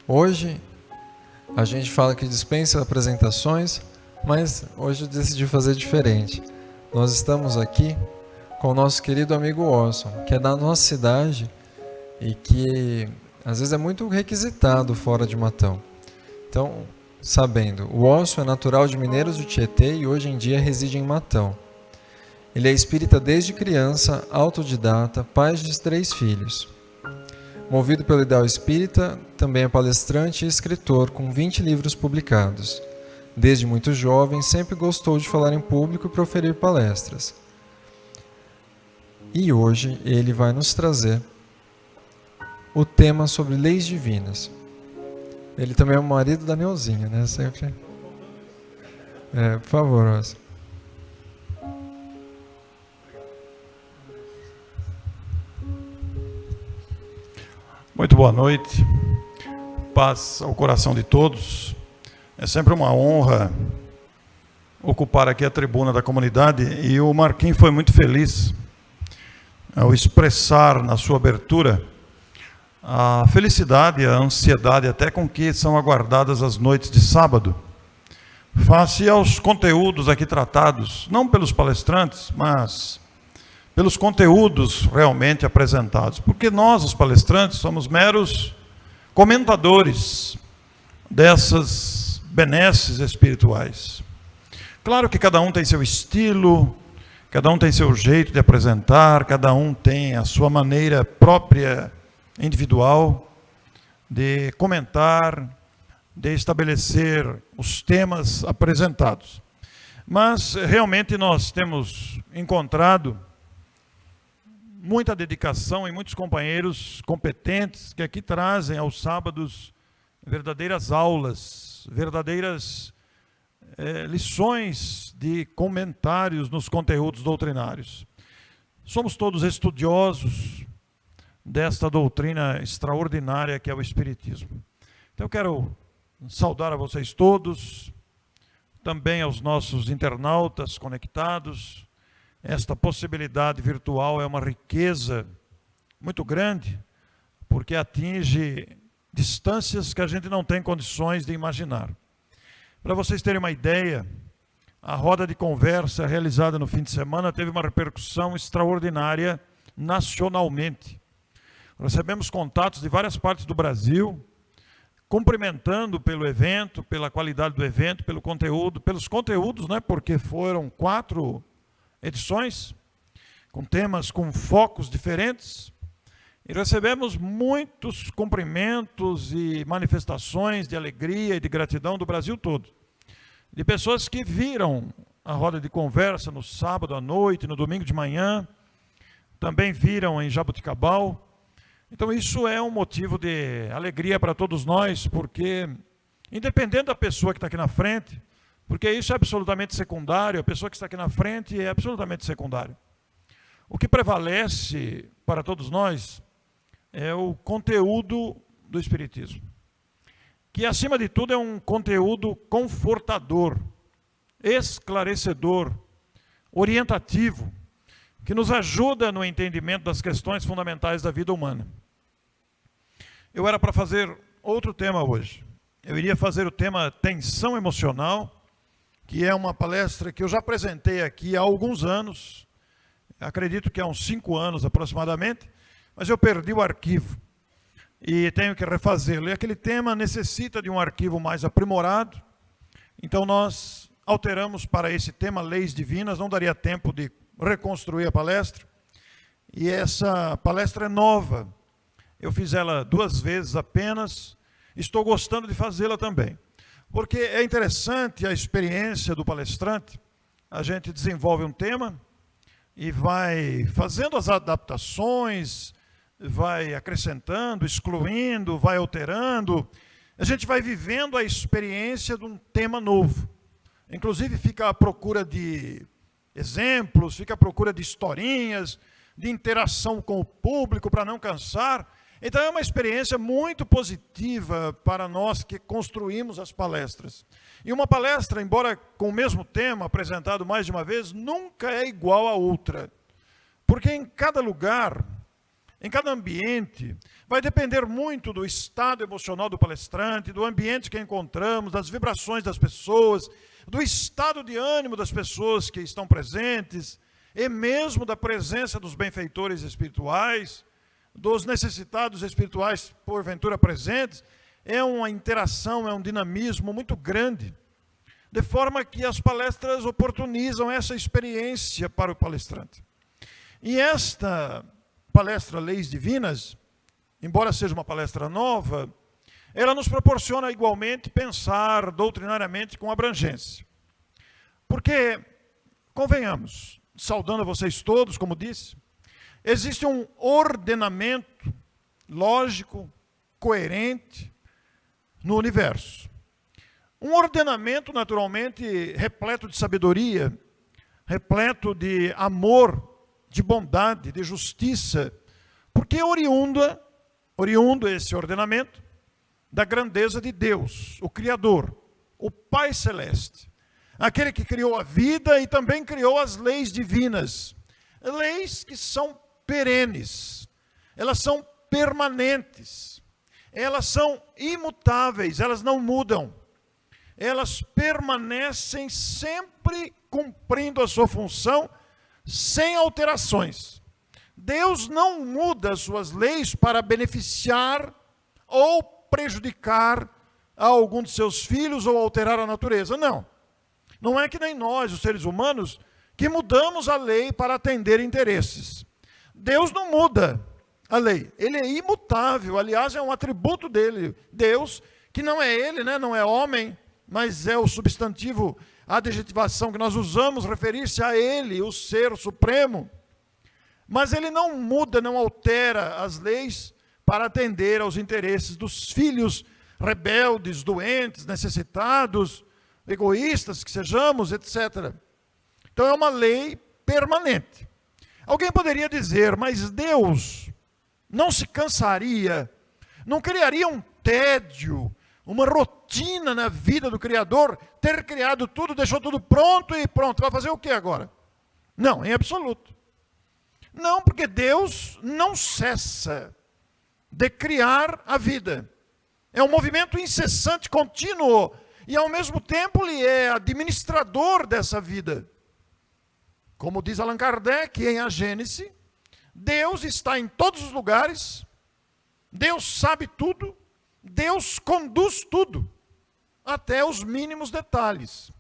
Hoje a gente fala que dispensa apresentações, mas hoje eu decidi fazer diferente. Nós estamos aqui com o nosso querido amigo Orson, que é da nossa cidade e que às vezes é muito requisitado fora de Matão. Então, sabendo, o Orson é natural de Mineiros do Tietê e hoje em dia reside em Matão. Ele é espírita desde criança, autodidata, pai de 3 filhos. Movido pelo ideal espírita, também é palestrante e escritor, com 20 livros publicados. Desde muito jovem, sempre gostou de falar em público e proferir palestras. E hoje ele vai nos trazer o tema sobre leis divinas. Ele também é o marido da Neuzinha, né? Sempre. Por favor, Orson. Muito boa noite, paz ao coração de todos. É sempre uma honra ocupar aqui a tribuna da comunidade e o Marquinhos foi muito feliz ao expressar na sua abertura a felicidade, a ansiedade até com que são aguardadas as noites de sábado, face aos conteúdos aqui tratados, não pelos palestrantes, mas pelos conteúdos realmente apresentados, porque nós, os palestrantes, somos meros comentadores dessas benesses espirituais. Claro que cada um tem seu estilo, cada um tem seu jeito de apresentar, cada um tem a sua maneira própria, individual, de comentar, de estabelecer os temas apresentados. Mas realmente nós temos encontrado muita dedicação e muitos companheiros competentes que aqui trazem aos sábados verdadeiras aulas, verdadeiras lições de comentários nos conteúdos doutrinários. Somos todos estudiosos desta doutrina extraordinária que é o Espiritismo. Então eu quero saudar a vocês todos, também aos nossos internautas conectados. Esta possibilidade virtual é uma riqueza muito grande, porque atinge distâncias que a gente não tem condições de imaginar. Para vocês terem uma ideia, a roda de conversa realizada no fim de semana teve uma repercussão extraordinária nacionalmente. Recebemos contatos de várias partes do Brasil, cumprimentando pelo evento, pela qualidade do evento, pelo conteúdo, pelos conteúdos, né? Porque foram 4 edições, com temas, com focos diferentes, e recebemos muitos cumprimentos e manifestações de alegria e de gratidão do Brasil todo, de pessoas que viram a roda de conversa no sábado à noite, no domingo de manhã, também viram em Jaboticabal. Então isso é um motivo de alegria para todos nós, porque independente da pessoa que está aqui na frente, porque isso é absolutamente secundário, a pessoa que está aqui na frente é absolutamente secundário. O que prevalece para todos nós é o conteúdo do Espiritismo, que acima de tudo é um conteúdo confortador, esclarecedor, orientativo, que nos ajuda no entendimento das questões fundamentais da vida humana. Eu era para fazer outro tema hoje. Eu iria fazer o tema tensão emocional, que é uma palestra que eu já apresentei aqui há alguns anos, acredito que há uns 5 anos aproximadamente, mas eu perdi o arquivo e tenho que refazê-lo. E aquele tema necessita de um arquivo mais aprimorado, então nós alteramos para esse tema Leis Divinas, não daria tempo de reconstruir a palestra, e essa palestra é nova, eu fiz ela 2 vezes apenas, estou gostando de fazê-la também. Porque é interessante a experiência do palestrante, a gente desenvolve um tema e vai fazendo as adaptações, vai acrescentando, excluindo, vai alterando, a gente vai vivendo a experiência de um tema novo. Inclusive fica à procura de exemplos, fica à procura de historinhas, de interação com o público para não cansar. Então é uma experiência muito positiva para nós que construímos as palestras. E uma palestra, embora com o mesmo tema apresentado mais de uma vez, nunca é igual a outra. Porque em cada lugar em cada ambiente, vai depender muito do estado emocional do palestrante, do ambiente que encontramos, das vibrações das pessoas, do estado de ânimo das pessoas que estão presentes, e mesmo da presença dos benfeitores espirituais, dos necessitados espirituais porventura presentes. É uma interação, é um dinamismo muito grande, de forma que as palestras oportunizam essa experiência para o palestrante. E esta palestra Leis Divinas, embora seja uma palestra nova, ela nos proporciona igualmente pensar doutrinariamente com abrangência. Porque, convenhamos, saudando a vocês todos, como disse, existe um ordenamento lógico, coerente no universo. Um ordenamento, naturalmente, repleto de sabedoria, repleto de amor, de bondade, de justiça, porque oriundo esse ordenamento da grandeza de Deus, o Criador, o Pai Celeste, aquele que criou a vida e também criou as leis divinas, leis que são perenes, elas são permanentes, elas são imutáveis, elas não mudam, elas permanecem sempre cumprindo a sua função, sem alterações. Deus não muda as suas leis para beneficiar ou prejudicar a algum de seus filhos ou alterar a natureza, não. Não é que nem nós, os seres humanos, que mudamos a lei para atender interesses. Deus não muda a lei, ele é imutável, aliás, é um atributo dele. Deus, que não é ele, né? Não é homem, mas é o substantivo, a adjetivação que nós usamos, referir-se a ele, o ser supremo. Mas ele não muda, não altera as leis para atender aos interesses dos filhos rebeldes, doentes, necessitados, egoístas que sejamos, etc. Então é uma lei permanente. Alguém poderia dizer, mas Deus não se cansaria, não criaria um tédio, uma rotina na vida do Criador, ter criado tudo, deixou tudo pronto e pronto, vai fazer o que agora? Não, em absoluto. Não, porque Deus não cessa de criar a vida. É um movimento incessante, contínuo, e ao mesmo tempo ele é administrador dessa vida. Como diz Allan Kardec em A Gênese, Deus está em todos os lugares, Deus sabe tudo, Deus conduz tudo, até os mínimos detalhes.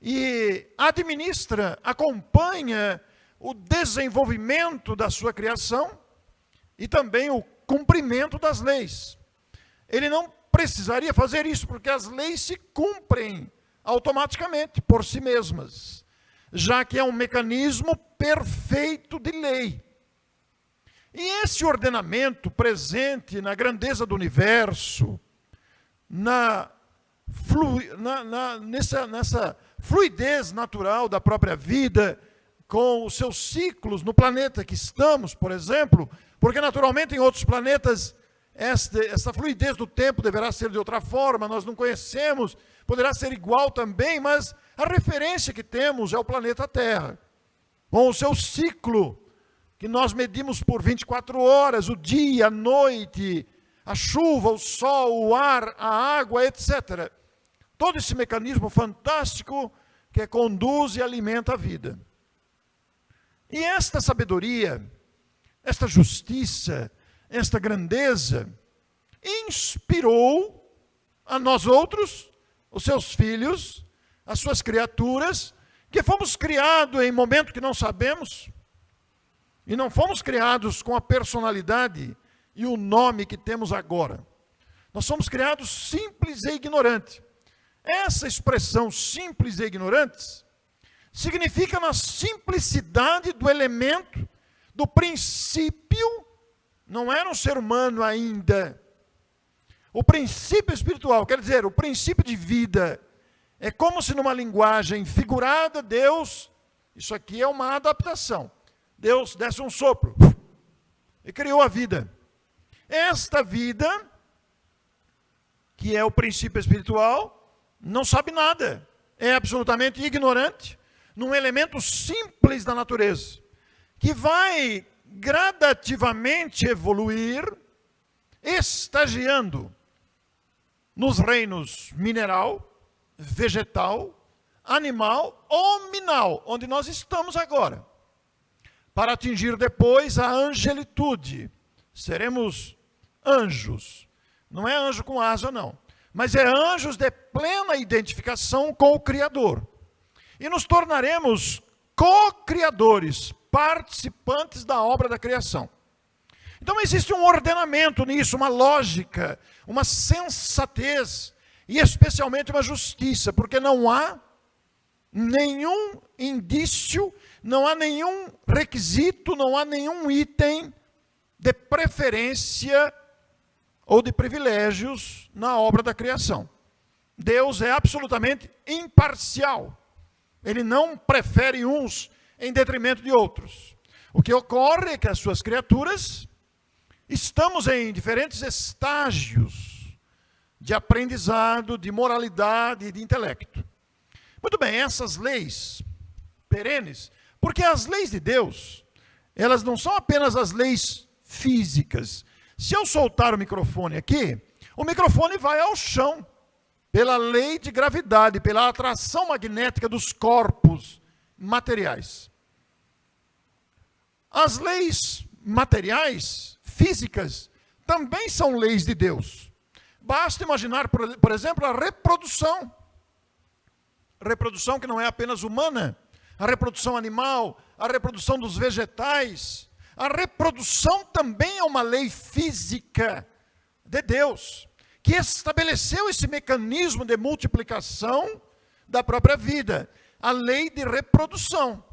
E administra, acompanha o desenvolvimento da sua criação e também o cumprimento das leis. Ele não precisaria fazer isso, porque as leis se cumprem automaticamente, por si mesmas, já que é um mecanismo perfeito de lei. E esse ordenamento presente na grandeza do universo, nessa fluidez natural da própria vida, com os seus ciclos no planeta que estamos, por exemplo, porque naturalmente em outros planetas essa fluidez do tempo deverá ser de outra forma, nós não conhecemos, poderá ser igual também, mas a referência que temos é o planeta Terra, com o seu ciclo, que nós medimos por 24 horas, o dia, a noite, a chuva, o sol, o ar, a água, etc. Todo esse mecanismo fantástico que conduz e alimenta a vida. E esta sabedoria, esta justiça, esta grandeza, inspirou a nós outros, os seus filhos, as suas criaturas, que fomos criados em momento que não sabemos, e não fomos criados com a personalidade e o nome que temos agora. Nós somos criados simples e ignorantes. Essa expressão simples e ignorantes significa na simplicidade do elemento, do princípio, não era um ser humano ainda. O princípio espiritual, quer dizer, o princípio de vida, é como se numa linguagem figurada, Deus, isso aqui é uma adaptação, Deus desse um sopro e criou a vida. Esta vida, que é o princípio espiritual, não sabe nada, é absolutamente ignorante, num elemento simples da natureza, que vai gradativamente evoluir, estagiando nos reinos mineral, vegetal, animal ou minal, onde nós estamos agora, para atingir depois a angelitude. Seremos anjos. Não é anjo com asa, não. Mas é anjos de plena identificação com o Criador. E nos tornaremos co-criadores, participantes da obra da criação. Então existe um ordenamento nisso, uma lógica, uma sensatez e especialmente uma justiça, porque não há nenhum indício, não há nenhum requisito, não há nenhum item de preferência ou de privilégios na obra da criação. Deus é absolutamente imparcial. Ele não prefere uns em detrimento de outros. O que ocorre é que as suas criaturas estamos em diferentes estágios de aprendizado, de moralidade e de intelecto. Muito bem, essas leis perenes, porque as leis de Deus, elas não são apenas as leis físicas. Se eu soltar o microfone aqui, o microfone vai ao chão, pela lei de gravidade, pela atração magnética dos corpos materiais. As leis materiais, físicas, também são leis de Deus. Basta imaginar, por exemplo, a reprodução. A reprodução que não é apenas humana, a reprodução animal, a reprodução dos vegetais. A reprodução também é uma lei física de Deus, que estabeleceu esse mecanismo de multiplicação da própria vida, a lei de reprodução.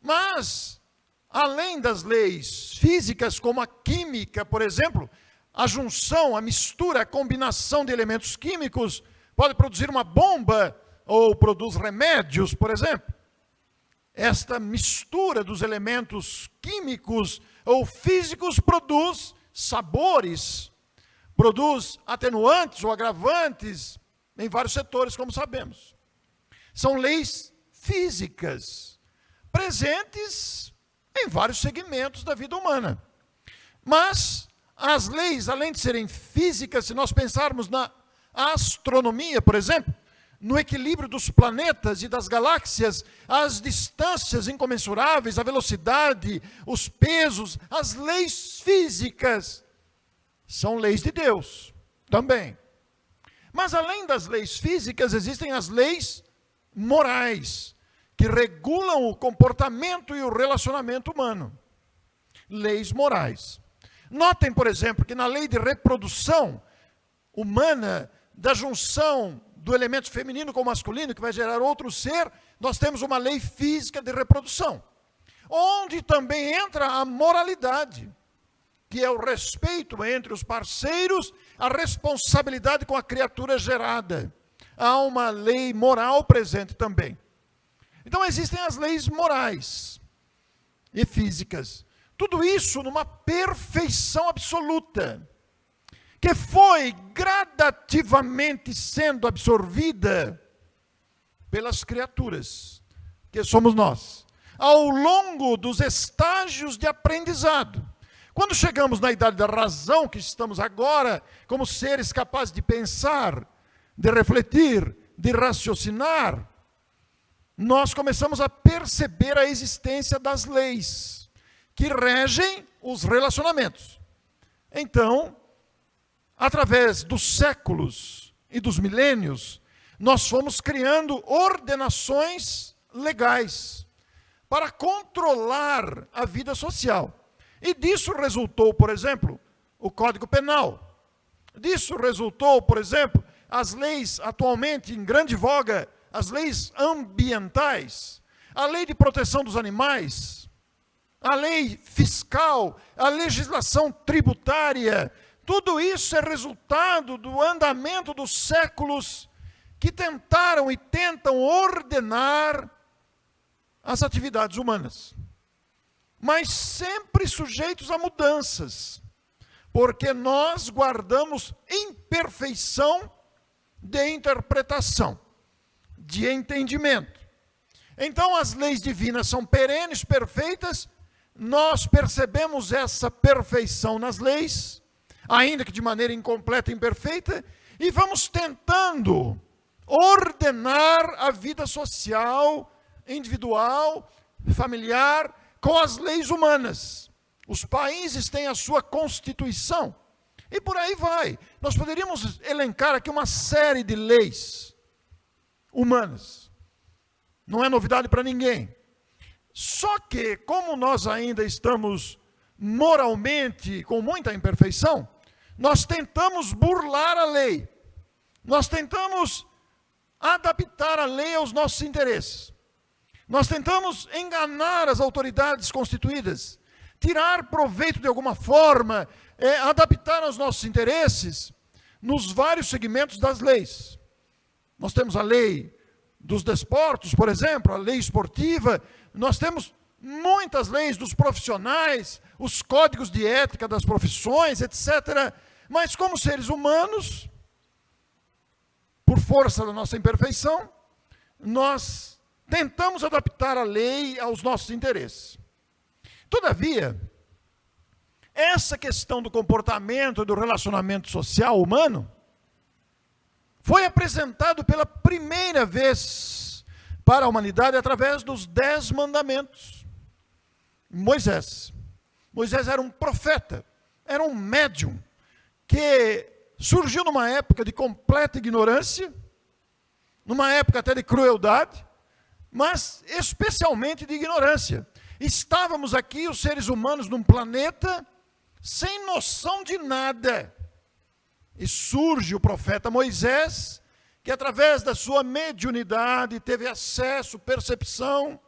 Mas, além das leis físicas, como a química, por exemplo, a junção, a mistura, a combinação de elementos químicos pode produzir uma bomba ou produz remédios, por exemplo. Esta mistura dos elementos químicos ou físicos produz sabores, produz atenuantes ou agravantes em vários setores, como sabemos. São leis físicas, presentes em vários segmentos da vida humana. Mas as leis, além de serem físicas, se nós pensarmos na astronomia, por exemplo, no equilíbrio dos planetas e das galáxias, as distâncias incomensuráveis, a velocidade, os pesos, as leis físicas são leis de Deus também. Mas além das leis físicas, existem as leis morais, que regulam o comportamento e o relacionamento humano. Leis morais. Notem, por exemplo, que na lei de reprodução humana, da junção do elemento feminino com o masculino, que vai gerar outro ser, nós temos uma lei física de reprodução, onde também entra a moralidade, que é o respeito entre os parceiros, a responsabilidade com a criatura gerada. Há uma lei moral presente também. Então existem as leis morais e físicas. Tudo isso numa perfeição absoluta, que foi gradativamente sendo absorvida pelas criaturas, que somos nós, ao longo dos estágios de aprendizado. Quando chegamos na idade da razão, que estamos agora, como seres capazes de pensar, de refletir, de raciocinar, nós começamos a perceber a existência das leis que regem os relacionamentos. Então, através dos séculos e dos milênios, nós fomos criando ordenações legais para controlar a vida social. E disso resultou, por exemplo, o Código Penal. Disso resultou, por exemplo, as leis atualmente em grande voga, as leis ambientais, a lei de proteção dos animais, a lei fiscal, a legislação tributária. Tudo isso é resultado do andamento dos séculos que tentaram e tentam ordenar as atividades humanas. Mas sempre sujeitos a mudanças, porque nós guardamos imperfeição de interpretação, de entendimento. Então as leis divinas são perenes, perfeitas, nós percebemos essa perfeição nas leis, ainda que de maneira incompleta e imperfeita, e vamos tentando ordenar a vida social, individual, familiar, com as leis humanas. Os países têm a sua constituição, e por aí vai. Nós poderíamos elencar aqui uma série de leis humanas. Não é novidade para ninguém. Só que, como nós ainda estamos moralmente com muita imperfeição, nós tentamos burlar a lei. Nós tentamos adaptar a lei aos nossos interesses. Nós tentamos enganar as autoridades constituídas, tirar proveito de alguma forma, adaptar aos nossos interesses nos vários segmentos das leis. Nós temos a lei dos desportos, por exemplo, a lei esportiva, nós temos muitas leis dos profissionais, os códigos de ética das profissões, etc. Mas como seres humanos, por força da nossa imperfeição, nós tentamos adaptar a lei aos nossos interesses. Todavia, essa questão do comportamento e do relacionamento social humano foi apresentado pela primeira vez para a humanidade através dos 10 mandamentos. Moisés era um profeta, era um médium, que surgiu numa época de completa ignorância, numa época até de crueldade, mas especialmente de ignorância. Estávamos aqui, os seres humanos, num planeta sem noção de nada. E surge o profeta Moisés, que através da sua mediunidade teve acesso, percepção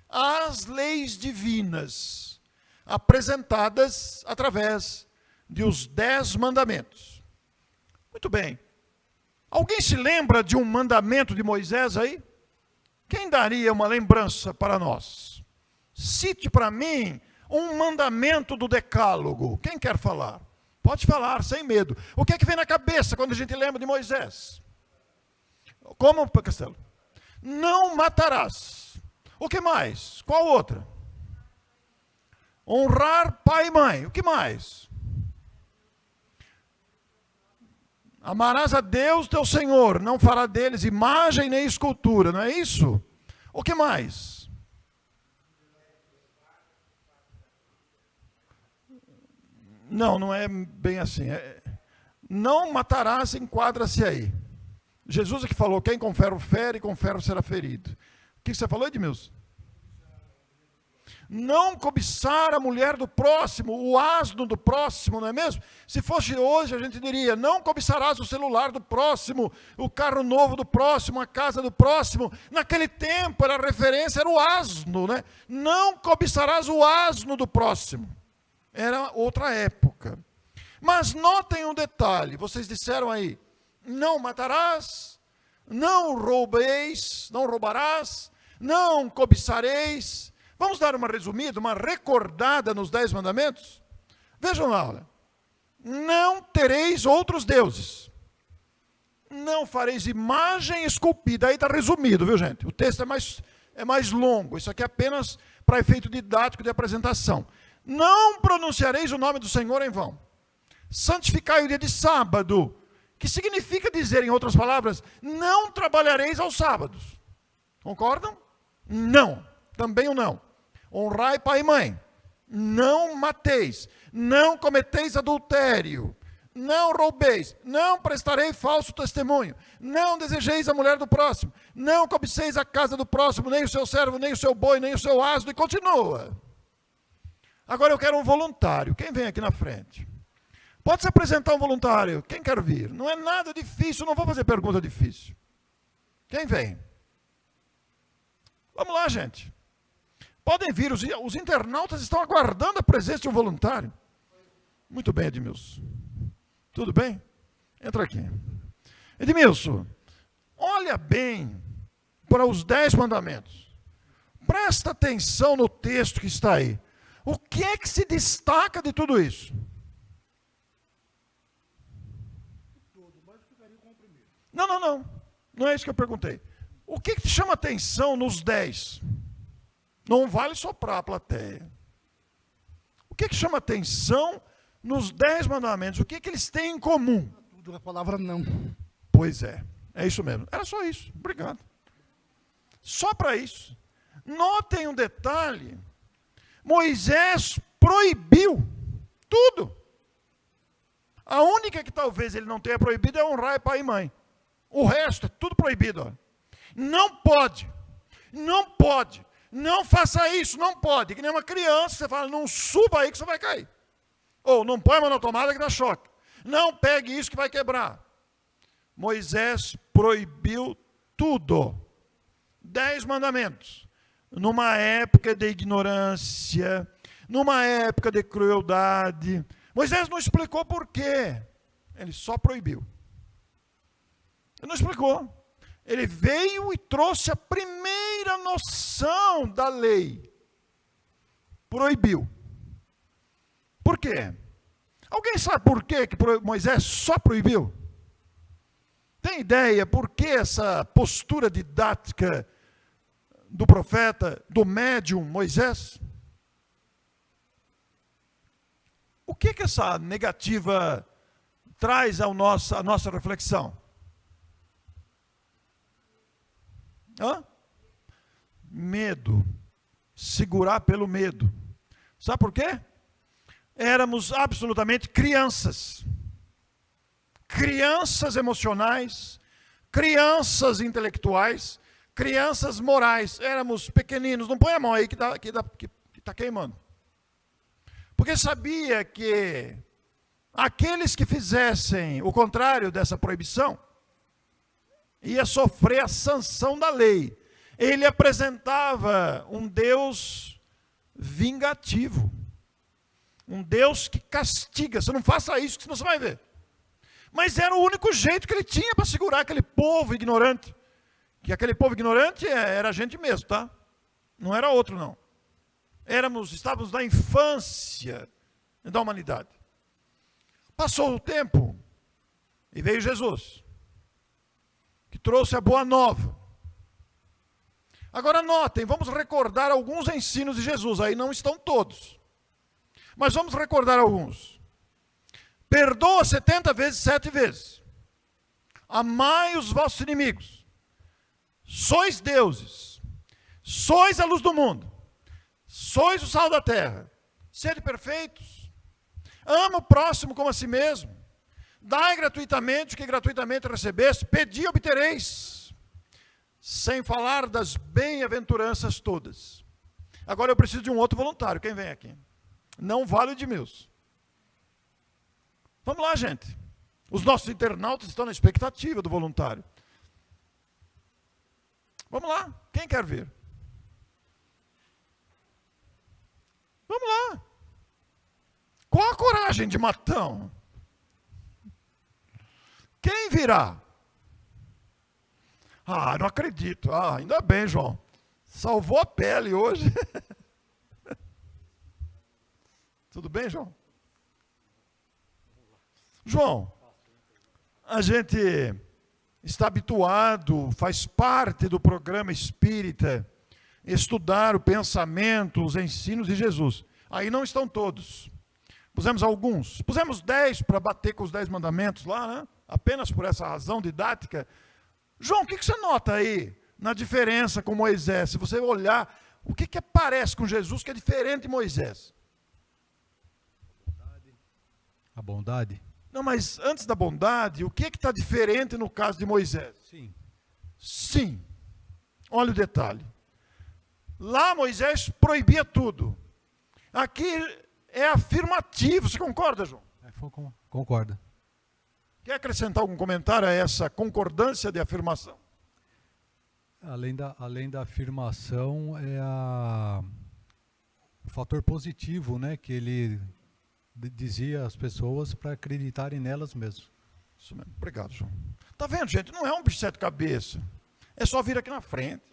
às leis divinas, apresentadas através dos 10 mandamentos. Muito bem. Alguém se lembra de um mandamento de Moisés aí? Quem daria uma lembrança para nós? Cite para mim um mandamento do Decálogo. Quem quer falar? Pode falar, sem medo. O que é que vem na cabeça quando a gente lembra de Moisés? Como, Castelo? Não matarás. O que mais? Qual outra? Honrar pai e mãe. O que mais? Amarás a Deus teu Senhor, não fará deles imagem nem escultura, não é isso? O que mais? Não é bem assim. Não matarás, enquadra-se aí. Jesus é que falou, quem com ferro fere, com ferro será ferido. O que você falou, Edmilson? Não cobiçar a mulher do próximo, o asno do próximo, não é mesmo? Se fosse hoje, a gente diria, não cobiçarás o celular do próximo, o carro novo do próximo, a casa do próximo. Naquele tempo, a referência era o asno, né? Não cobiçarás o asno do próximo. Era outra época. Mas notem um detalhe, vocês disseram aí, não matarás, não roubeis, não roubarás, não cobiçareis. Vamos dar uma resumida, uma recordada nos 10 mandamentos? Vejam lá, olha. Não tereis outros deuses. Não fareis imagem esculpida. Aí está resumido, viu gente? O texto é mais longo. Isso aqui é apenas para efeito didático de apresentação. Não pronunciareis o nome do Senhor em vão. Santificai o dia de sábado, que significa dizer, em outras palavras, não trabalhareis aos sábados. Concordam? Não. Também o não. Honrai pai e mãe. Não mateis. Não cometeis adultério. Não roubeis. Não prestarei falso testemunho. Não desejeis a mulher do próximo. Não cobiceis a casa do próximo, nem o seu servo, nem o seu boi, nem o seu asno. E continua. Agora eu quero um voluntário. Quem vem aqui na frente? Pode se apresentar um voluntário. Quem quer vir? Não é nada difícil, não vou fazer pergunta difícil. Quem vem? Vamos lá, gente. Podem vir, os internautas estão aguardando a presença de um voluntário. Muito bem, Edmilson. Tudo bem? Entra aqui. Edmilson, olha bem para os 10 mandamentos. Presta atenção no texto que está aí. O que é que se destaca de tudo isso? Não é isso que eu perguntei. O que te chama atenção nos 10? Não vale soprar a plateia. O que chama atenção nos 10 mandamentos? O que eles têm em comum? Tudo a palavra não. Pois é isso mesmo. Era só isso. Obrigado. Só para isso. Notem um detalhe. Moisés proibiu tudo. A única que talvez ele não tenha proibido é honrar pai e mãe. O resto é tudo proibido. Ó. Não pode. Não pode. Não faça isso, não pode. Que nem uma criança, você fala, não suba aí que você vai cair. Ou não põe a mão na tomada que dá choque. Não pegue isso que vai quebrar. Moisés proibiu tudo. 10 mandamentos. Numa época de ignorância, numa época de crueldade. Moisés não explicou por quê. Ele só proibiu. Ele não explicou. Ele veio e trouxe a primeira noção da lei. Proibiu. Por quê? Alguém sabe por quê que Moisés só proibiu? Tem ideia por que essa postura didática do profeta, do médium Moisés? O que essa negativa traz à nossa reflexão? Medo. Segurar pelo medo. Sabe por quê? Éramos absolutamente crianças. Crianças emocionais, crianças intelectuais, crianças morais. Éramos pequeninos. Não põe a mão aí que tá queimando. Porque sabia que aqueles que fizessem o contrário dessa proibição ia sofrer a sanção da lei. Ele apresentava um Deus vingativo. Um Deus que castiga. Você não faça isso, que senão você vai ver. Mas era o único jeito que ele tinha para segurar aquele povo ignorante. Que aquele povo ignorante era a gente mesmo, tá? Não era outro, não. Estávamos na infância da humanidade. Passou o tempo e veio Jesus, que trouxe a boa nova. Agora notem, vamos recordar alguns ensinos de Jesus, aí não estão todos. Mas vamos recordar alguns. Perdoa 70 vezes, 7 vezes. Amai os vossos inimigos. Sois deuses. Sois a luz do mundo. Sois o sal da terra. Sede perfeitos. Ama o próximo como a si mesmo. Dai gratuitamente o que gratuitamente recebeste. Pedi e obtereis. Sem falar das bem-aventuranças todas. Agora eu preciso de um outro voluntário. Quem vem aqui? Não vale o de meus. Vamos lá, gente. Os nossos internautas estão na expectativa do voluntário. Vamos lá. Quem quer vir? Vamos lá. Qual a coragem de matão? Quem virá? Ah, não acredito. Ah, ainda bem, João. Salvou a pele hoje. Tudo bem, João? João, a gente está habituado, faz parte do programa espírita, estudar o pensamento, os ensinos de Jesus. Aí não estão todos. Pusemos alguns. Pusemos 10 para bater com os 10 mandamentos lá, né? Apenas por essa razão didática. João, o que você nota aí na diferença com Moisés? Se você olhar, o que aparece com Jesus que é diferente de Moisés? A bondade? Não, mas antes da bondade, o que está diferente no caso de Moisés? Sim. Sim. Olha o detalhe. Lá Moisés proibia tudo. Aqui é afirmativo. Você concorda, João? Concordo. Quer acrescentar algum comentário a essa concordância de afirmação? Além da afirmação, é o fator positivo, né, que ele dizia às pessoas para acreditarem nelas mesmas. Isso mesmo. Obrigado, João. Está vendo, gente? Não é um bicho de 7 cabeças. É só vir aqui na frente.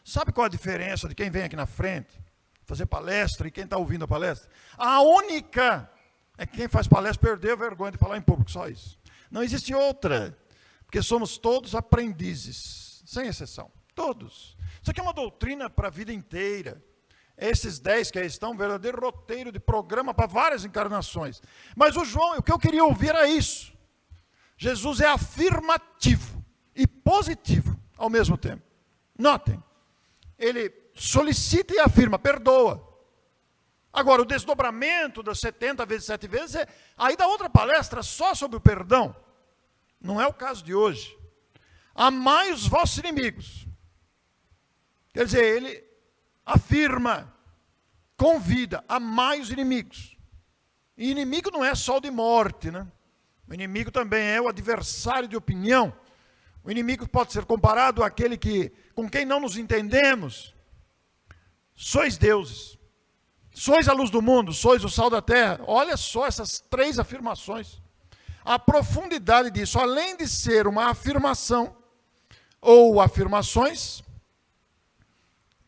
Sabe qual a diferença de quem vem aqui na frente, fazer palestra, e quem está ouvindo a palestra? A única é que quem faz palestra perdeu a vergonha de falar em público, só isso. Não existe outra, porque somos todos aprendizes, sem exceção. Todos. Isso aqui é uma doutrina para a vida inteira. Esses 10 que aí estão, um verdadeiro roteiro de programa para várias encarnações. Mas o João, o que eu queria ouvir era isso. Jesus é afirmativo e positivo ao mesmo tempo. Notem, ele solicita e afirma, perdoa. Agora, o desdobramento das 70 vezes 7 vezes, aí dá outra palestra só sobre o perdão. Não é o caso de hoje. Amai os vossos inimigos. Quer dizer, ele afirma, convida, amai os inimigos. E inimigo não é só o de morte, né? O inimigo também é o adversário de opinião. O inimigo pode ser comparado àquele com quem não nos entendemos. Sois deuses. Sois a luz do mundo, sois o sal da terra. Olha só essas 3 afirmações. A profundidade disso, além de ser uma afirmação ou afirmações,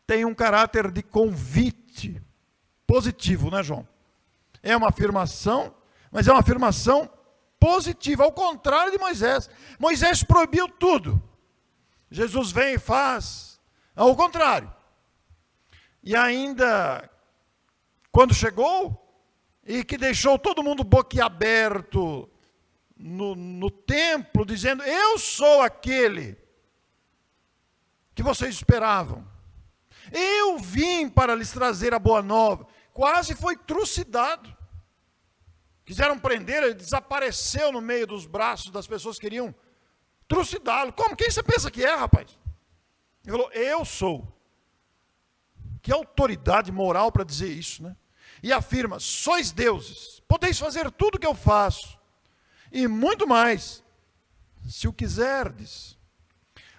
tem um caráter de convite positivo, né, João? É uma afirmação, mas é uma afirmação positiva, ao contrário de Moisés. Moisés proibiu tudo. Jesus vem e faz ao contrário. E ainda, quando chegou, e que deixou todo mundo boquiaberto no templo, dizendo, eu sou aquele que vocês esperavam. Eu vim para lhes trazer a boa nova. Quase foi trucidado. Quiseram prender, ele desapareceu no meio dos braços das pessoas que queriam trucidá-lo. Como? Quem você pensa que é, rapaz? Ele falou, eu sou. Que autoridade moral para dizer isso, né? E afirma, sois deuses, podeis fazer tudo o que eu faço, e muito mais, se o quiserdes.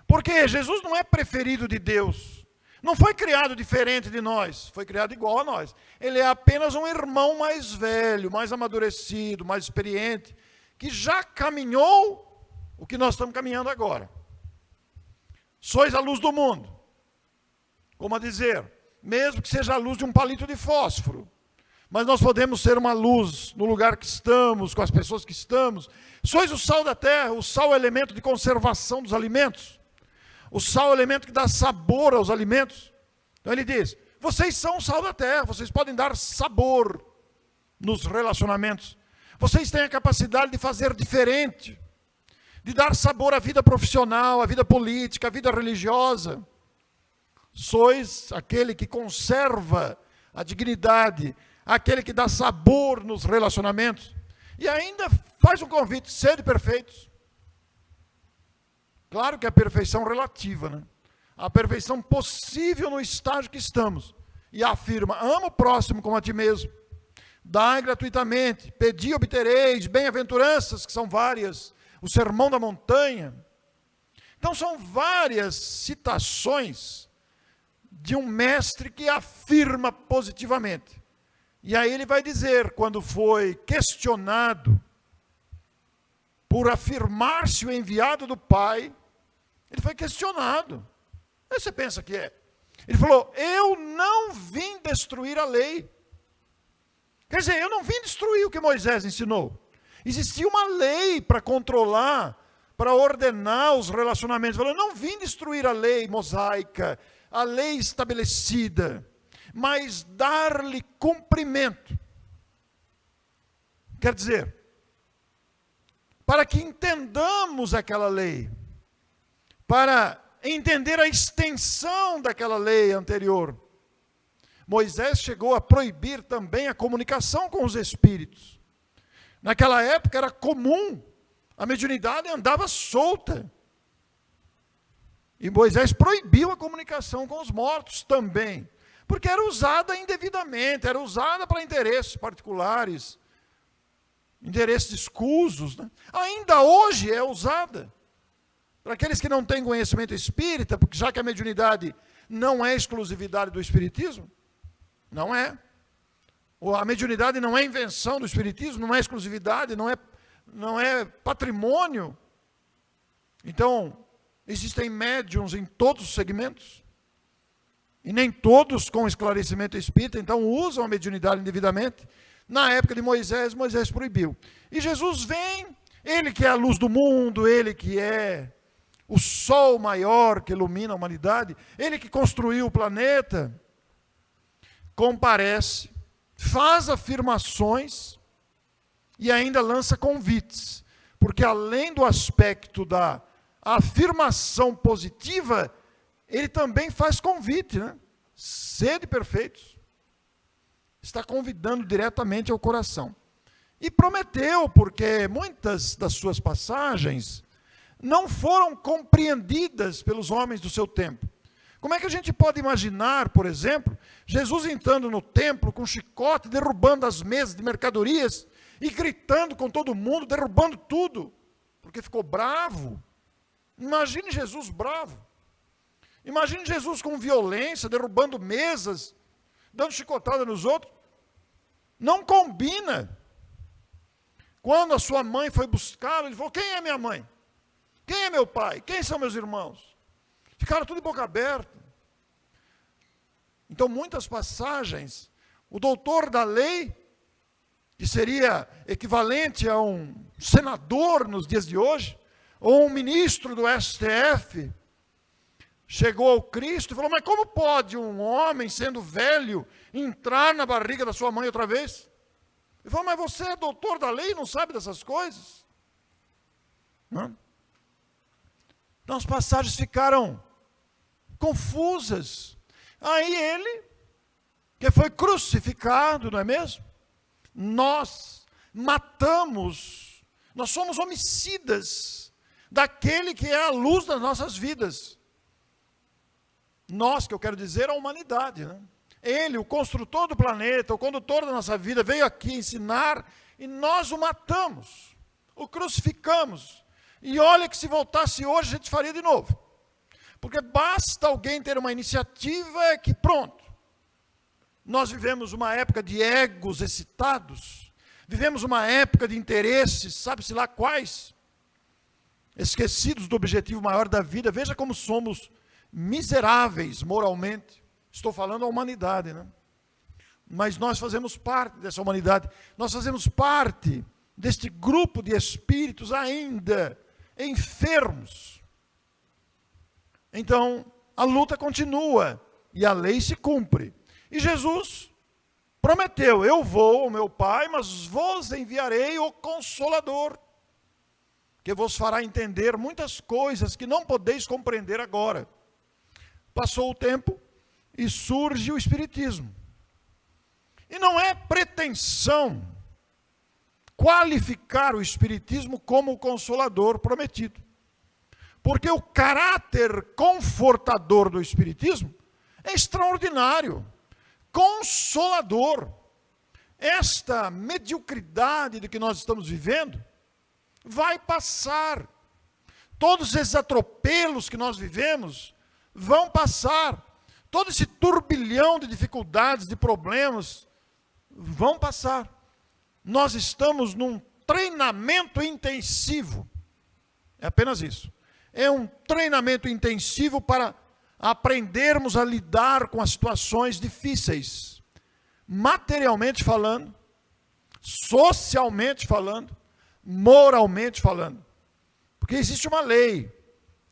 Porque Jesus não é preferido de Deus, não foi criado diferente de nós, foi criado igual a nós. Ele é apenas um irmão mais velho, mais amadurecido, mais experiente, que já caminhou o que nós estamos caminhando agora. Sois a luz do mundo, como a dizer, mesmo que seja a luz de um palito de fósforo, mas nós podemos ser uma luz no lugar que estamos, com as pessoas que estamos. Sois o sal da terra, o sal é o elemento de conservação dos alimentos. O sal é o elemento que dá sabor aos alimentos. Então ele diz, vocês são o sal da terra, vocês podem dar sabor nos relacionamentos. Vocês têm a capacidade de fazer diferente, de dar sabor à vida profissional, à vida política, à vida religiosa. Sois aquele que conserva a dignidade, aquele que dá sabor nos relacionamentos. E ainda faz um convite, sede perfeitos. Claro que a perfeição relativa, né? A perfeição possível no estágio que estamos. E afirma, ama o próximo como a ti mesmo. Dai gratuitamente, pedi e obtereis, bem-aventuranças, que são várias. O sermão da montanha. Então são várias citações de um mestre que afirma positivamente. E aí ele vai dizer, quando foi questionado por afirmar-se o enviado do Pai, ele foi questionado. Aí você pensa que é? Ele falou, eu não vim destruir a lei. Quer dizer, eu não vim destruir o que Moisés ensinou. Existia uma lei para controlar, para ordenar os relacionamentos. Ele falou, eu não vim destruir a lei mosaica, a lei estabelecida, mas dar-lhe cumprimento. Quer dizer, para que entendamos aquela lei, para entender a extensão daquela lei anterior, Moisés chegou a proibir também a comunicação com os espíritos. Naquela época era comum, a mediunidade andava solta. E Moisés proibiu a comunicação com os mortos também, porque era usada indevidamente, era usada para interesses particulares, interesses escusos, né? Ainda hoje é usada. Para aqueles que não têm conhecimento espírita, porque já que a mediunidade não é exclusividade do espiritismo, não é. A mediunidade não é invenção do espiritismo, não é exclusividade, não é patrimônio. Então, existem médiuns em todos os segmentos, e nem todos com esclarecimento espírita, então usam a mediunidade indevidamente. Na época de Moisés, Moisés proibiu. E Jesus vem, ele que é a luz do mundo, ele que é o sol maior que ilumina a humanidade, ele que construiu o planeta, comparece, faz afirmações e ainda lança convites. Porque além do aspecto da afirmação positiva, ele também faz convite, né? Sede perfeitos. Está convidando diretamente ao coração. E prometeu, porque muitas das suas passagens não foram compreendidas pelos homens do seu tempo. Como é que a gente pode imaginar, por exemplo, Jesus entrando no templo com chicote, derrubando as mesas de mercadorias e gritando com todo mundo, derrubando tudo, porque ficou bravo? Imagine Jesus bravo. Imagine Jesus com violência, derrubando mesas, dando chicotada nos outros. Não combina. Quando a sua mãe foi buscá-lo, ele falou: quem é minha mãe? Quem é meu pai? Quem são meus irmãos? Ficaram tudo de boca aberta. Então, muitas passagens, o doutor da lei, que seria equivalente a um senador nos dias de hoje, ou um ministro do STF, chegou ao Cristo e falou: mas como pode um homem, sendo velho, entrar na barriga da sua mãe outra vez? Ele falou: mas você é doutor da lei e não sabe dessas coisas? Não? Então as passagens ficaram confusas. Aí ele, que foi crucificado, não é mesmo? Nós matamos, nós somos homicidas daquele que é a luz das nossas vidas. Nós, que eu quero dizer, a humanidade, né? Ele, o construtor do planeta, o condutor da nossa vida, veio aqui ensinar e nós o matamos, o crucificamos. E olha que se voltasse hoje, a gente faria de novo. Porque basta alguém ter uma iniciativa que pronto. Nós vivemos uma época de egos excitados, vivemos uma época de interesses, sabe-se lá quais, esquecidos do objetivo maior da vida. Veja como somos miseráveis moralmente. Estou falando a humanidade, né? Mas nós fazemos parte dessa humanidade. Nós fazemos parte deste grupo de espíritos ainda enfermos. Então, a luta continua e a lei se cumpre. E Jesus prometeu: eu vou ao meu Pai, mas vos enviarei o Consolador, que vos fará entender muitas coisas que não podeis compreender agora. Passou o tempo e surge o Espiritismo. E não é pretensão qualificar o Espiritismo como o Consolador prometido. Porque o caráter confortador do Espiritismo é extraordinário, consolador. Esta mediocridade de que nós estamos vivendo vai passar. Todos esses atropelos que nós vivemos vão passar. Todo esse turbilhão de dificuldades, de problemas, vão passar. Nós estamos num treinamento intensivo. É apenas isso. É um treinamento intensivo para aprendermos a lidar com as situações difíceis. Materialmente falando, socialmente falando, moralmente falando. Porque existe uma lei,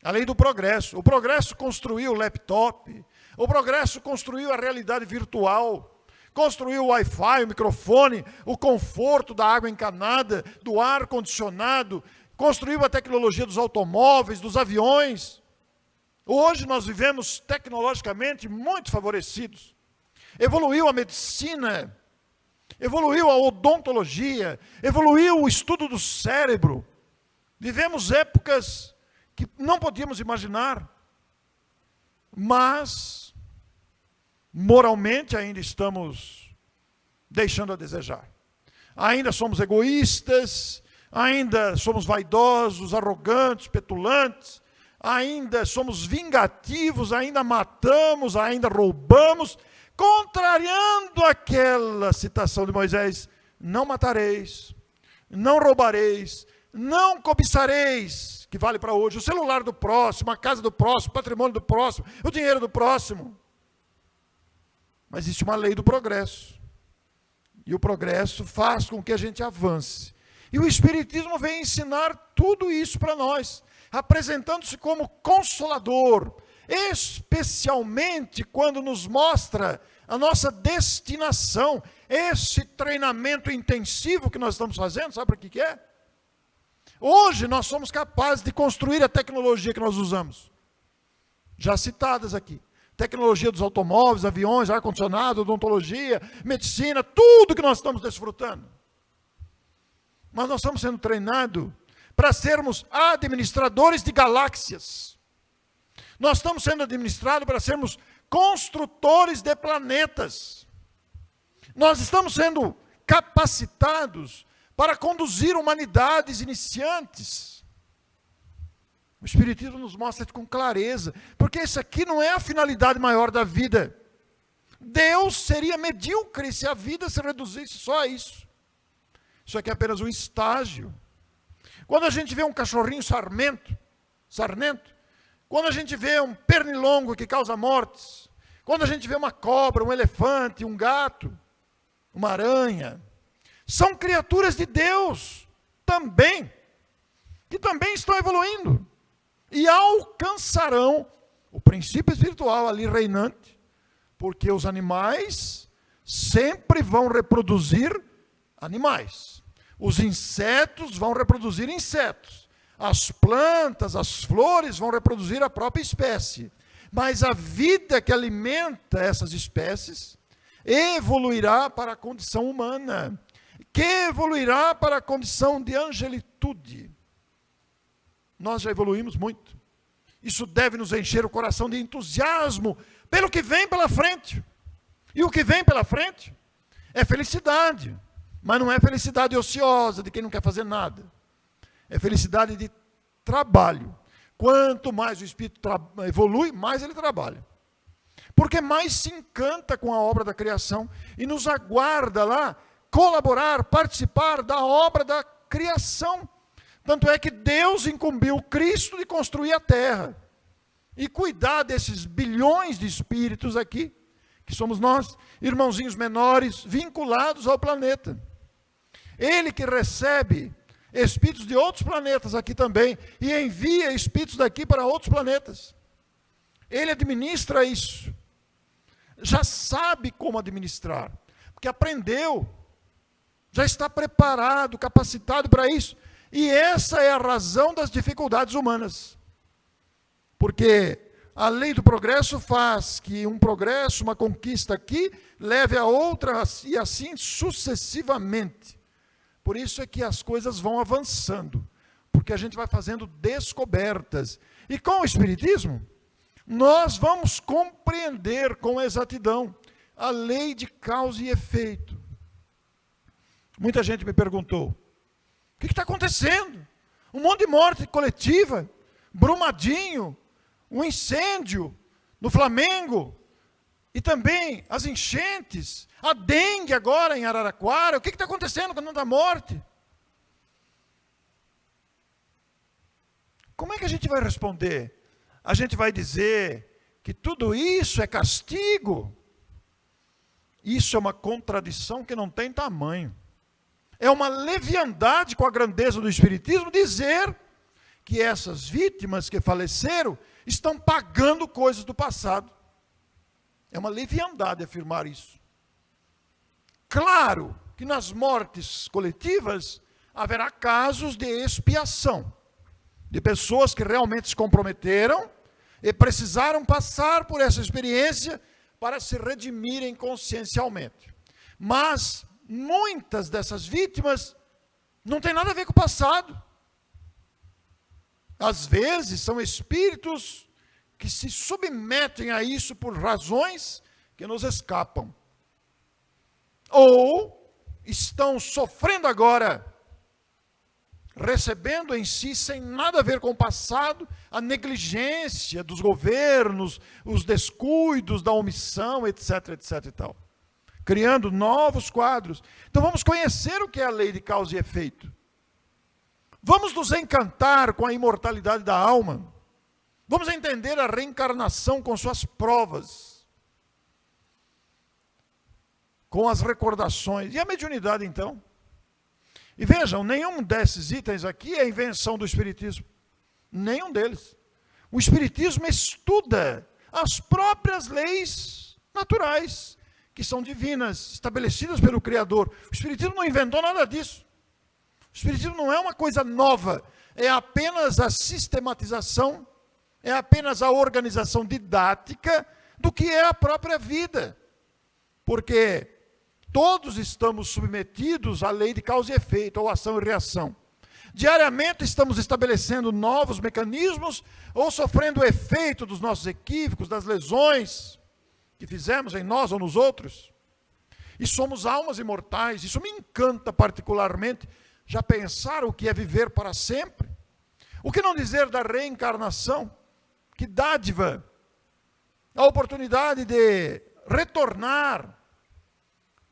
a lei do progresso. O progresso construiu o laptop, o progresso construiu a realidade virtual, construiu o Wi-Fi, o microfone, o conforto da água encanada, do ar-condicionado, construiu a tecnologia dos automóveis, dos aviões. Hoje nós vivemos tecnologicamente muito favorecidos. Evoluiu a medicina, evoluiu a odontologia, evoluiu o estudo do cérebro. Vivemos épocas que não podíamos imaginar, mas moralmente ainda estamos deixando a desejar. Ainda somos egoístas, ainda somos vaidosos, arrogantes, petulantes, ainda somos vingativos, ainda matamos, ainda roubamos, contrariando aquela citação de Moisés: não matareis, não roubareis, não cobiçareis, que vale para hoje, o celular do próximo, a casa do próximo, o patrimônio do próximo, o dinheiro do próximo. Mas existe uma lei do progresso. E o progresso faz com que a gente avance. E o Espiritismo vem ensinar tudo isso para nós, apresentando-se como consolador, especialmente quando nos mostra a nossa destinação. Esse treinamento intensivo que nós estamos fazendo, sabe para que é? Hoje nós somos capazes de construir a tecnologia que nós usamos, já citadas aqui. Tecnologia dos automóveis, aviões, ar-condicionado, odontologia, medicina, tudo que nós estamos desfrutando. Mas nós estamos sendo treinados para sermos administradores de galáxias. Nós estamos sendo administrados para sermos construtores de planetas. Nós estamos sendo capacitados para conduzir humanidades iniciantes. O Espiritismo nos mostra com clareza, porque isso aqui não é a finalidade maior da vida. Deus seria medíocre se a vida se reduzisse só a isso. Isso aqui é apenas um estágio. Quando a gente vê um cachorrinho sarnento, quando a gente vê um pernilongo que causa mortes, quando a gente vê uma cobra, um elefante, um gato, uma aranha, são criaturas de Deus também, que também estão evoluindo e alcançarão o princípio espiritual ali reinante, porque os animais sempre vão reproduzir animais, os insetos vão reproduzir insetos, as plantas, as flores vão reproduzir a própria espécie, mas a vida que alimenta essas espécies evoluirá para a condição humana, que evoluirá para a condição de angelitude. Nós já evoluímos muito. Isso deve nos encher o coração de entusiasmo pelo que vem pela frente. E o que vem pela frente é felicidade, mas não é felicidade ociosa de quem não quer fazer nada. É felicidade de trabalho. Quanto mais o espírito evolui, mais ele trabalha. Porque mais se encanta com a obra da criação e nos aguarda lá colaborar, participar da obra da criação. Tanto é que Deus incumbiu Cristo de construir a terra e cuidar desses bilhões de espíritos aqui, que somos nós, irmãozinhos menores, vinculados ao planeta. Ele que recebe espíritos de outros planetas aqui também, e envia espíritos daqui para outros planetas. Ele administra isso. Já sabe como administrar, porque aprendeu, já está preparado, capacitado para isso. E essa é a razão das dificuldades humanas. Porque a lei do progresso faz que um progresso, uma conquista aqui, leve a outra e assim sucessivamente. Por isso é que as coisas vão avançando, porque a gente vai fazendo descobertas. E com o Espiritismo, nós vamos compreender com exatidão a lei de causa e efeito. Muita gente me perguntou, o que está acontecendo? Um monte de morte coletiva, Brumadinho, um incêndio no Flamengo, e também as enchentes, a dengue agora em Araraquara, o que está acontecendo com tanta morte? Como é que a gente vai responder? A gente vai dizer que tudo isso é castigo? Isso é uma contradição que não tem tamanho. É uma leviandade com a grandeza do Espiritismo dizer que essas vítimas que faleceram estão pagando coisas do passado. É uma leviandade afirmar isso. Claro que nas mortes coletivas haverá casos de expiação, de pessoas que realmente se comprometeram e precisaram passar por essa experiência para se redimirem consciencialmente. Mas muitas dessas vítimas não têm nada a ver com o passado. Às vezes são espíritos que se submetem a isso por razões que nos escapam. Ou estão sofrendo agora, recebendo em si, sem nada a ver com o passado, a negligência dos governos, os descuidos da omissão, etc, etc e tal. Criando novos quadros. Então vamos conhecer o que é a lei de causa e efeito. Vamos nos encantar com a imortalidade da alma. Vamos entender a reencarnação com suas provas, com as recordações. E a mediunidade, então? E vejam, nenhum desses itens aqui é invenção do Espiritismo. Nenhum deles. O Espiritismo estuda as próprias leis naturais que são divinas, estabelecidas pelo Criador. O Espiritismo não inventou nada disso. O Espiritismo não é uma coisa nova, é apenas a sistematização, é apenas a organização didática do que é a própria vida. Porque todos estamos submetidos à lei de causa e efeito, ou ação e reação. Diariamente estamos estabelecendo novos mecanismos ou sofrendo o efeito dos nossos equívocos, das lesões que fizemos em nós ou nos outros. E somos almas imortais. Isso me encanta particularmente. Já pensaram o que é viver para sempre? O que não dizer da reencarnação? Que dádiva! A oportunidade de retornar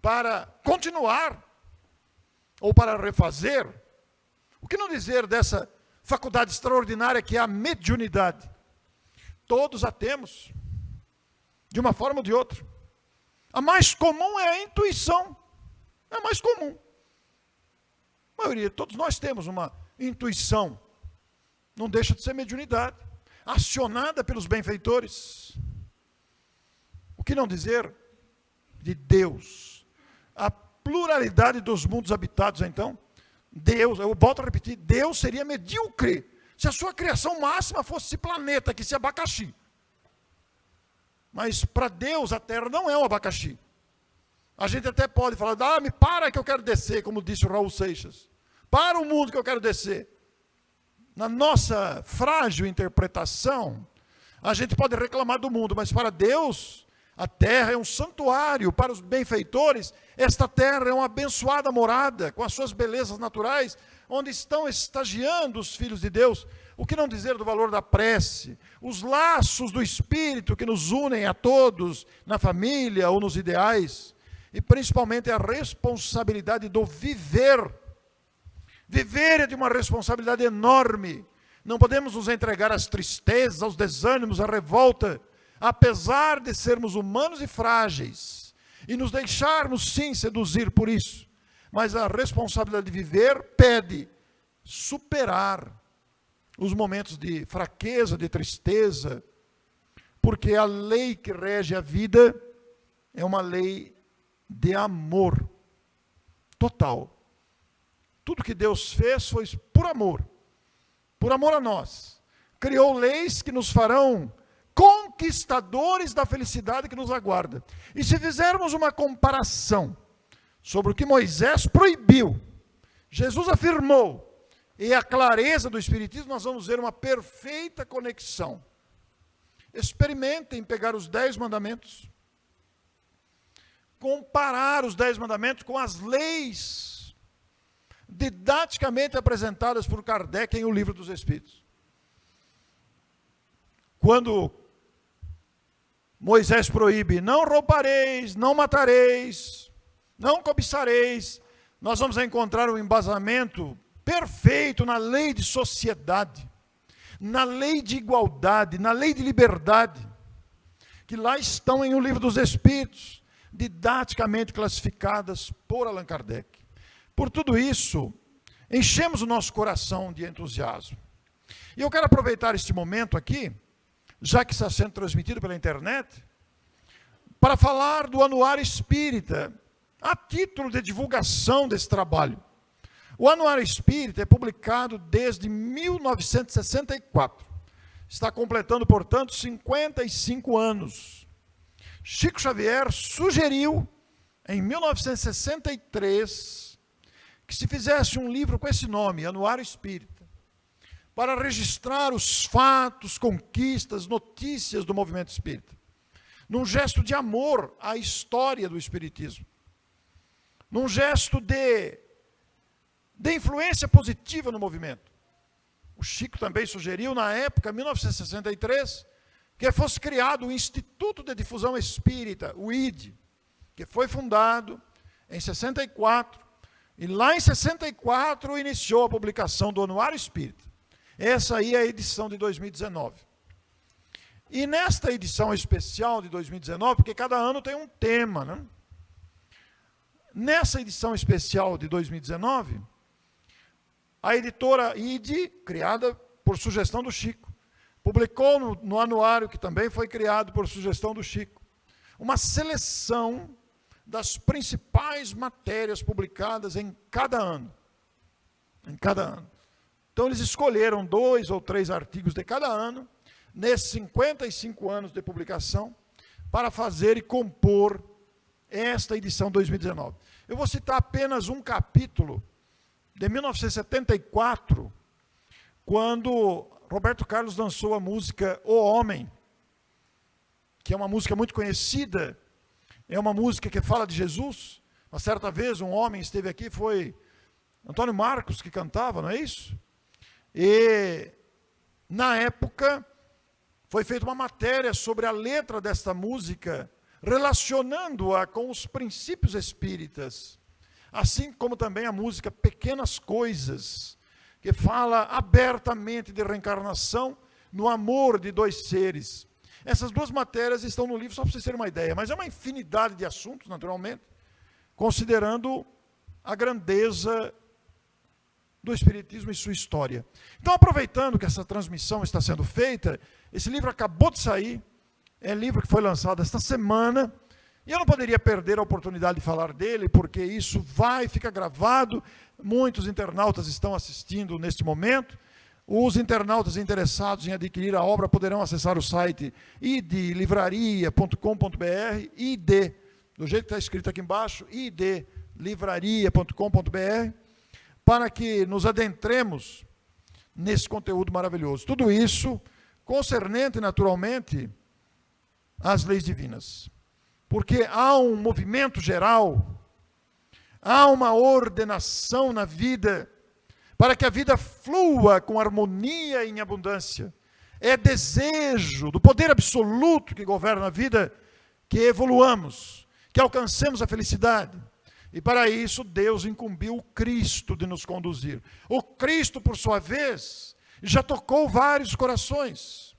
para continuar ou para refazer. O que não dizer dessa faculdade extraordinária que é a mediunidade? Todos a temos, de uma forma ou de outra. A mais comum é a intuição. É a mais comum. A maioria, todos nós temos uma intuição. Não deixa de ser mediunidade, acionada pelos benfeitores. O que não dizer de Deus? A pluralidade dos mundos habitados, então. Deus, eu volto a repetir, Deus seria medíocre se a sua criação máxima fosse esse planeta, que esse abacaxi. Mas para Deus a Terra não é um abacaxi. A gente até pode falar, me para que eu quero descer, como disse o Raul Seixas. Para o mundo que eu quero descer. Na nossa frágil interpretação, a gente pode reclamar do mundo, mas para Deus, a terra é um santuário. Para os benfeitores, esta terra é uma abençoada morada, com as suas belezas naturais, onde estão estagiando os filhos de Deus. O que não dizer do valor da prece, os laços do Espírito que nos unem a todos, na família ou nos ideais, e principalmente a responsabilidade do viver. Viver é de uma responsabilidade enorme. Não podemos nos entregar às tristezas, aos desânimos, à revolta, apesar de sermos humanos e frágeis, e nos deixarmos sim seduzir por isso. Mas a responsabilidade de viver pede superar os momentos de fraqueza, de tristeza, porque a lei que rege a vida é uma lei de amor total. Tudo que Deus fez foi por amor a nós. Criou leis que nos farão conquistadores da felicidade que nos aguarda. E se fizermos uma comparação sobre o que Moisés proibiu, Jesus afirmou, e a clareza do Espiritismo, nós vamos ver uma perfeita conexão. Experimentem pegar os 10 mandamentos, comparar os 10 mandamentos com as leis didaticamente apresentadas por Kardec em O Livro dos Espíritos. Quando Moisés proíbe, não roubareis, não matareis, não cobiçareis, nós vamos encontrar um embasamento perfeito na lei de sociedade, na lei de igualdade, na lei de liberdade, que lá estão em O Livro dos Espíritos, didaticamente classificadas por Allan Kardec. Por tudo isso, enchemos o nosso coração de entusiasmo. E eu quero aproveitar este momento aqui, já que está sendo transmitido pela internet, para falar do Anuário Espírita, a título de divulgação desse trabalho. O Anuário Espírita é publicado desde 1964. Está completando, portanto, 55 anos. Chico Xavier sugeriu, em 1963, que se fizesse um livro com esse nome, Anuário Espírita, para registrar os fatos, conquistas, notícias do movimento espírita, num gesto de amor à história do espiritismo, num gesto de influência positiva no movimento. O Chico também sugeriu, na época, 1963, que fosse criado o Instituto de Difusão Espírita, o ID, que foi fundado em 64, e lá em 64 iniciou a publicação do Anuário Espírita. Essa aí é a edição de 2019. E nesta edição especial de 2019, porque cada ano tem um tema, né? Nessa edição especial de 2019, a editora ID, criada por sugestão do Chico, publicou no anuário, que também foi criado por sugestão do Chico, uma seleção das principais matérias publicadas em cada ano. Em cada ano. Então, eles escolheram 2 ou 3 artigos de cada ano, nesses 55 anos de publicação, para fazer e compor esta edição 2019. Eu vou citar apenas um capítulo de 1974, quando Roberto Carlos lançou a música O Homem, que é uma música muito conhecida, é uma música que fala de Jesus. Uma certa vez um homem esteve aqui, foi Antônio Marcos que cantava, não é isso? E na época foi feita uma matéria sobre a letra desta música, relacionando-a com os princípios espíritas, assim como também a música Pequenas Coisas, que fala abertamente de reencarnação no amor de 2 seres. Essas 2 matérias estão no livro, só para vocês terem uma ideia, mas é uma infinidade de assuntos, naturalmente, considerando a grandeza do Espiritismo e sua história. Então, aproveitando que essa transmissão está sendo feita, esse livro acabou de sair, é livro que foi lançado esta semana, e eu não poderia perder a oportunidade de falar dele, porque isso fica gravado, muitos internautas estão assistindo neste momento. Os internautas interessados em adquirir a obra poderão acessar o site idlivraria.com.br, id, do jeito que está escrito aqui embaixo, idlivraria.com.br, para que nos adentremos nesse conteúdo maravilhoso. Tudo isso concernente, naturalmente, às leis divinas. Porque há um movimento geral, há uma ordenação na vida, para que a vida flua com harmonia e em abundância. É desejo do poder absoluto que governa a vida, que evoluamos, que alcancemos a felicidade. E para isso Deus incumbiu o Cristo de nos conduzir. O Cristo, por sua vez, já tocou vários corações.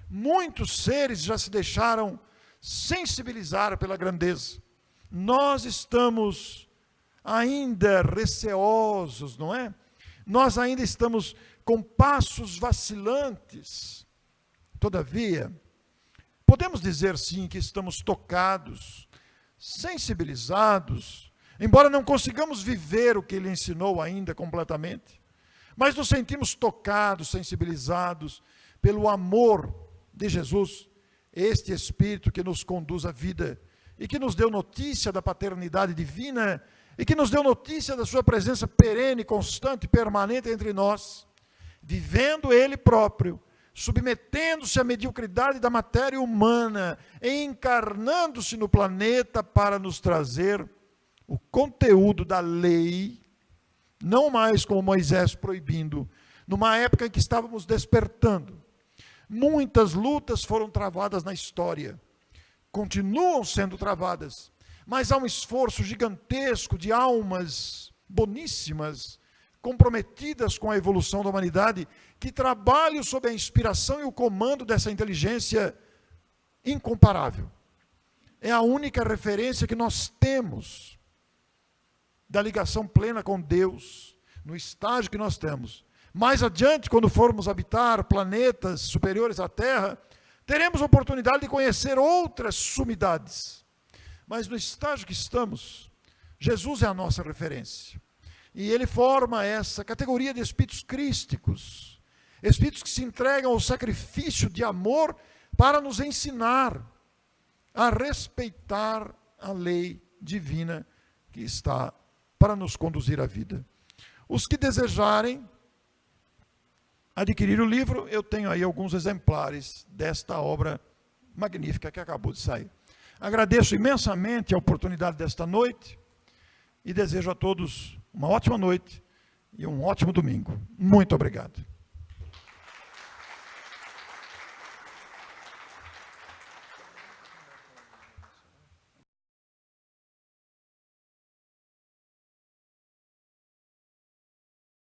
Muitos seres já se deixaram sensibilizar pela grandeza. Nós estamos ainda receosos, não é? Nós ainda estamos com passos vacilantes. Todavia, podemos dizer sim que estamos tocados, sensibilizados, embora não consigamos viver o que ele ensinou ainda completamente, mas nos sentimos tocados, sensibilizados pelo amor de Jesus, este Espírito que nos conduz à vida e que nos deu notícia da paternidade divina e que nos deu notícia da sua presença perene, constante e permanente entre nós, vivendo ele próprio, submetendo-se à mediocridade da matéria humana, encarnando-se no planeta para nos trazer o conteúdo da lei, não mais como Moisés proibindo, numa época em que estávamos despertando. Muitas lutas foram travadas na história, continuam sendo travadas, mas há um esforço gigantesco de almas boníssimas, comprometidas com a evolução da humanidade, que trabalham sob a inspiração e o comando dessa inteligência incomparável. É a única referência que nós temos da ligação plena com Deus, no estágio que nós temos. Mais adiante, quando formos habitar planetas superiores à Terra, teremos a oportunidade de conhecer outras sumidades. Mas no estágio que estamos, Jesus é a nossa referência. E ele forma essa categoria de espíritos crísticos, espíritos que se entregam ao sacrifício de amor para nos ensinar a respeitar a lei divina que está para nos conduzir à vida. Os que desejarem adquirir o livro, eu tenho aí alguns exemplares desta obra magnífica que acabou de sair. Agradeço imensamente a oportunidade desta noite e desejo a todos uma ótima noite e um ótimo domingo. Muito obrigado.